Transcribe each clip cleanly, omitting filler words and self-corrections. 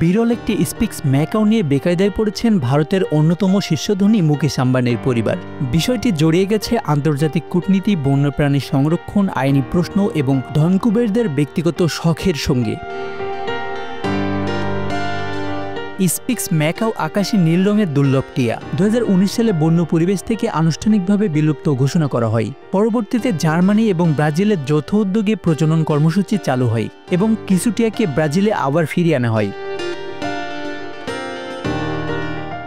বিরল একটি speaks macaw নিয়ে বেকায়দায় পড়েছেন ভারতের অন্যতম শীর্ষধনী মুকেশ আম্বানির পরিবার। বিষয়টি জড়িয়ে গেছে আন্তর্জাতিক কূটনীতি, বন্যপ্রাণী সংরক্ষণ, আইনি প্রশ্ন এবং ধনকুবেরদের ব্যক্তিগত শখের সঙ্গে। স্পিক্স ম্যাকাও আকাশী নীল রঙের দুর্লভ টিয়া 2019 সালে বন্য পরিবেশ থেকে আনুষ্ঠানিকভাবে বিলুপ্ত ঘোষণা করা হয়। পরবর্তীতে জার্মানি এবং ব্রাজিলের যৌথ উদ্যোগে প্রজনন কর্মসূচি চালু হয় এবং কিছু টিয়াকে ব্রাজিলে আবার ফিরিয়ে আনা হয়।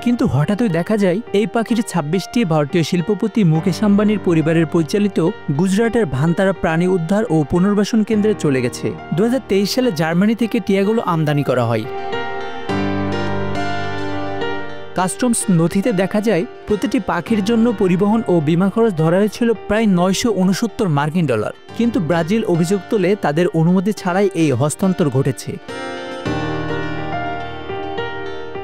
কিন্তু হঠাৎই দেখা যায় এই পাখির 26টি ভারতীয় শিল্পপতি মুকেশ আম্বানির পরিবারের পরিচালিত গুজরাটের ভান্তারা প্রাণী উদ্ধার ও পুনর্বাসন কেন্দ্রে চলে গেছে। 2023 সালে জার্মানি থেকে টিয়াগুলো আমদানি করা হয়। কাস্টমস নথিতে দেখা যায় প্রতিটি পাখির জন্য পরিবহন ও বিমা খরচ ধরা হয়েছিল প্রায় $969, কিন্তু ব্রাজিল অভিযোগ তোলে তাদের অনুমতি ছাড়াই এই হস্তান্তর ঘটেছে।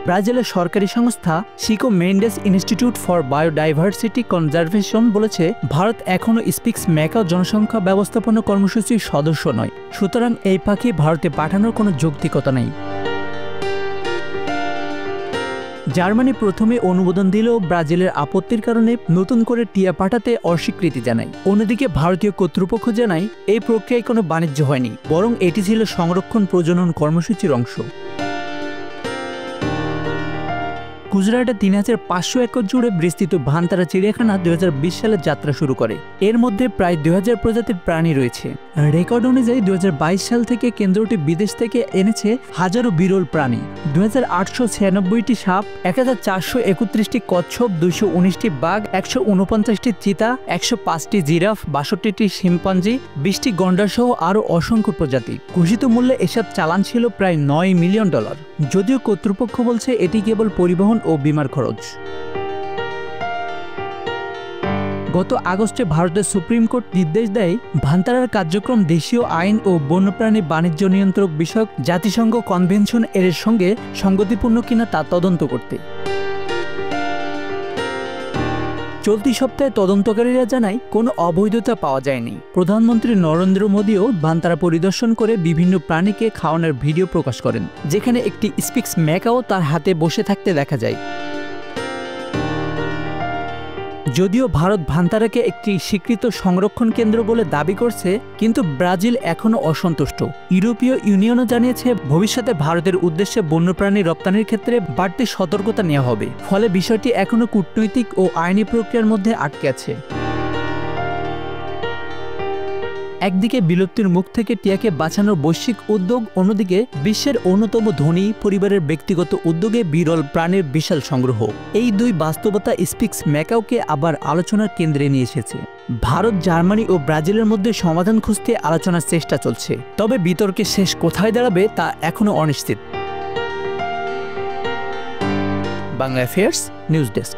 ব্রাজিলের সরকারি সংস্থা Shikoh Mendes institute for biodiversity conservation বলেছে, ভারত এখনও স্পিক্স ম্যাকাও জনসংখ্যা ব্যবস্থাপনা কর্মসূচির সদস্য নয়, সুতরাং এই পাখি ভারতে পাঠানোর কোনো যৌক্তিকতা নেই। জার্মানি প্রথমে অনুমোদন দিলেও ব্রাজিলের আপত্তির কারণে নতুন করে টিয়া পাঠাতে অস্বীকৃতি জানায়। অন্যদিকে ভারতীয় কর্তৃপক্ষ জানায় এই প্রক্রিয়ায় কোনো বাণিজ্য হয়নি, বরং এটি ছিল সংরক্ষণ প্রজনন কর্মসূচির অংশ। গুজরাটে 3500 একর জুড়ে বিস্তৃত ভান্তারা চিড়িয়াখানা 2020 সালে যাত্রা শুরু করে। এর মধ্যে প্রায় 2000 প্রজাতির প্রাণী রয়েছে। রেকর্ড অনুযায়ী 2022 সাল থেকে কেন্দ্রটি বিদেশ থেকে এনেছে হাজারো বিরল প্রাণী। 2896টি সাপ, 1431টি কচ্ছপ, 219টি বাঘ, 149টি চিতা, 105টি জিরাফ, 62টি শিম্পাঞ্জি, 20টি গন্ডার সহ আরও অসংখ্য প্রজাতি। ঘোষিত মূল্যে এসব চালান ছিল প্রায় $9 মিলিয়ন। যদিও কর্তৃপক্ষ বলছে এটি কেবল পরিবহন ও বিমার খরচ। গত আগস্টে ভারতের সুপ্রিম কোর্ট নির্দেশ দেয় ভান্তারার কার্যক্রম দেশীয় আইন ও বন্যপ্রাণী বাণিজ্য নিয়ন্ত্রক বিষয়ক জাতিসংঘ কনভেনশন এর সঙ্গে সঙ্গতিপূর্ণ কিনা তা তদন্ত করতে। চলতি সপ্তাহে তদন্তকারীরা জানায় কোনো অবৈধতা পাওয়া যায়নি। প্রধানমন্ত্রী নরেন্দ্র মোদীও ভান্তারা পরিদর্শন করে বিভিন্ন প্রাণীকে খাওয়ানোর ভিডিও প্রকাশ করেন, যেখানে একটি স্পিক্স ম্যাকাও তার হাতে বসে থাকতে দেখা যায়। যদিও ভারত ভান্তারাকে একটি স্বীকৃত সংরক্ষণ কেন্দ্র বলে দাবি করছে, কিন্তু ব্রাজিল এখনও অসন্তুষ্ট। ইউরোপীয় ইউনিয়নও জানিয়েছে ভবিষ্যতে ভারতের উদ্দেশ্যে বন্যপ্রাণী রপ্তানির ক্ষেত্রে বাড়তি সতর্কতা নেওয়া হবে, ফলে বিষয়টি এখনও কূটনৈতিক ও আইনি প্রক্রিয়ার মধ্যে আটকে আছে। একদিকে বিলুপ্তির মুখ থেকে টিয়াকে বাঁচানোর বৈশ্বিক উদ্যোগ, অন্যদিকে বিশ্বের অন্যতম ধনী পরিবারের ব্যক্তিগত উদ্যোগে বিরল প্রাণীর বিশাল সংগ্রহ। এই দুই বাস্তবতা স্পিক্স ম্যাকাওকে আবার আলোচনার কেন্দ্রে নিয়ে এসেছে। ভারত, জার্মানি ও ব্রাজিলের মধ্যে সমাধান খুঁজতে আলোচনার চেষ্টা চলছে, তবে বিতর্কের শেষ কোথায় দাঁড়াবে তা এখনও অনিশ্চিত। Bangla affairs news desk.